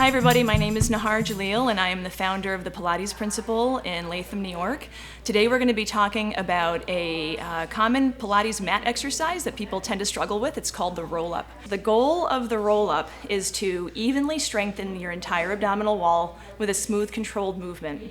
Hi everybody, my name is Nahar Jalil and I am the founder of the Pilates Principle in Latham, New York. Today we're going to be talking about a common Pilates mat exercise that people tend to struggle with. It's called the roll-up. The goal of the roll-up is to evenly strengthen your entire abdominal wall with a smooth, controlled movement.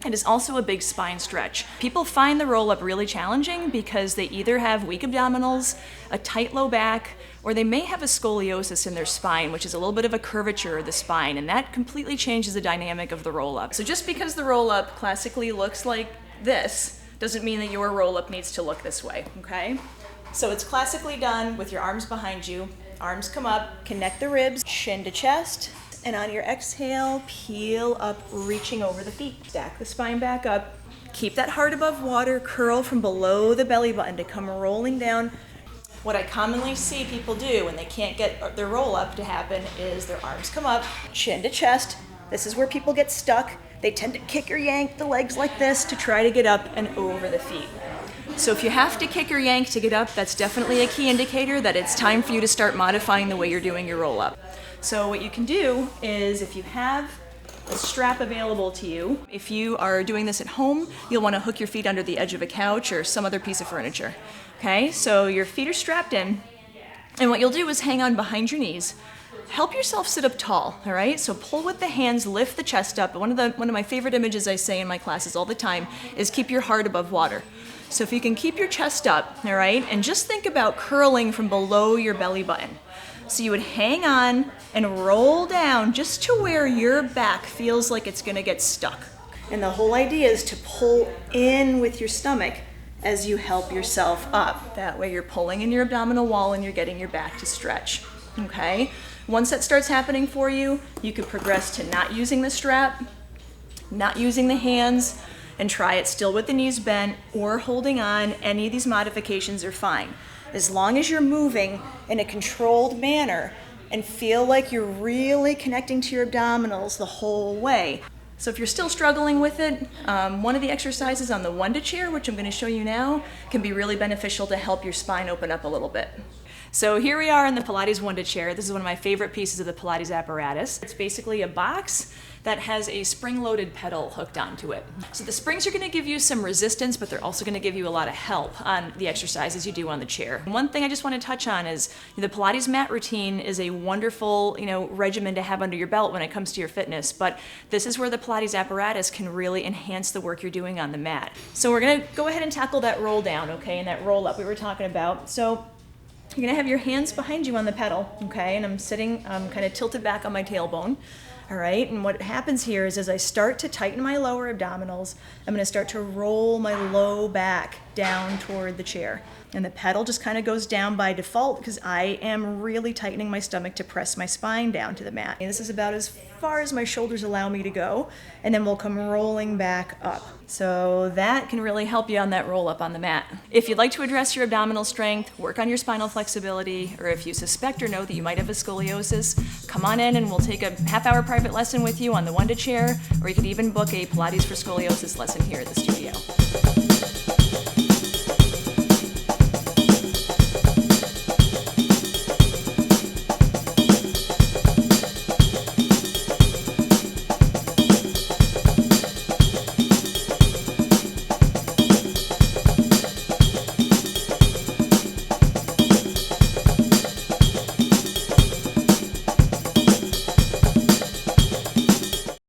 It is also a big spine stretch. People find the roll-up really challenging because they either have weak abdominals, a tight low back, or they may have a scoliosis in their spine, which is a little bit of a curvature of the spine, and that completely changes the dynamic of the roll-up. So just because the roll-up classically looks like this, doesn't mean that your roll-up needs to look this way, okay? So it's classically done with your arms behind you, arms come up, connect the ribs, chin to chest, and on your exhale, peel up, reaching over the feet. Stack the spine back up. Keep that heart above water, curl from below the belly button to come rolling down. What I commonly see people do when they can't get their roll up to happen is their arms come up, chin to chest. This is where people get stuck. They tend to kick or yank the legs like this to try to get up and over the feet. So if you have to kick or yank to get up, that's definitely a key indicator that it's time for you to start modifying the way you're doing your roll up. So what you can do is, if you have a strap available to you, if you are doing this at home, you'll want to hook your feet under the edge of a couch or some other piece of furniture. Okay, so your feet are strapped in, and what you'll do is hang on behind your knees. Help yourself sit up tall, all right? So pull with the hands, lift the chest up. One of my favorite images I say in my classes all the time is keep your heart above water. So if you can keep your chest up, all right, and just think about curling from below your belly button. So you would hang on and roll down just to where your back feels like it's gonna get stuck. And the whole idea is to pull in with your stomach as you help yourself up. That way you're pulling in your abdominal wall and you're getting your back to stretch, okay? Once that starts happening for you, you could progress to not using the strap, not using the hands, and try it still with the knees bent or holding on. Any of these modifications are fine. As long as you're moving in a controlled manner and feel like you're really connecting to your abdominals the whole way. So if you're still struggling with it, one of the exercises on the Wunda chair, which I'm going to show you now, can be really beneficial to help your spine open up a little bit. So here we are in the Pilates Wunda chair. This is one of my favorite pieces of the Pilates apparatus. It's basically a box that has a spring-loaded pedal hooked onto it. So the springs are going to give you some resistance, but they're also going to give you a lot of help on the exercises you do on the chair. And one thing I just want to touch on is the Pilates mat routine is a wonderful, regimen to have under your belt when it comes to your fitness, but this is where the Pilates apparatus can really enhance the work you're doing on the mat. So we're going to go ahead and tackle that roll down, okay, and that roll up we were talking about. So you're going to have your hands behind you on the pedal, okay, and I'm sitting kind of tilted back on my tailbone. All right, and what happens here is as I start to tighten my lower abdominals, I'm going to start to roll my low back down toward the chair. And the pedal just kind of goes down by default because I am really tightening my stomach to press my spine down to the mat. And this is about as far as my shoulders allow me to go, and then we'll come rolling back up. So that can really help you on that roll up on the mat. If you'd like to address your abdominal strength, work on your spinal flexibility, or if you suspect or know that you might have a scoliosis, come on in and we'll take a half-hour private lesson with you on the Wunda chair, or you could even book a Pilates for Scoliosis lesson here at the studio.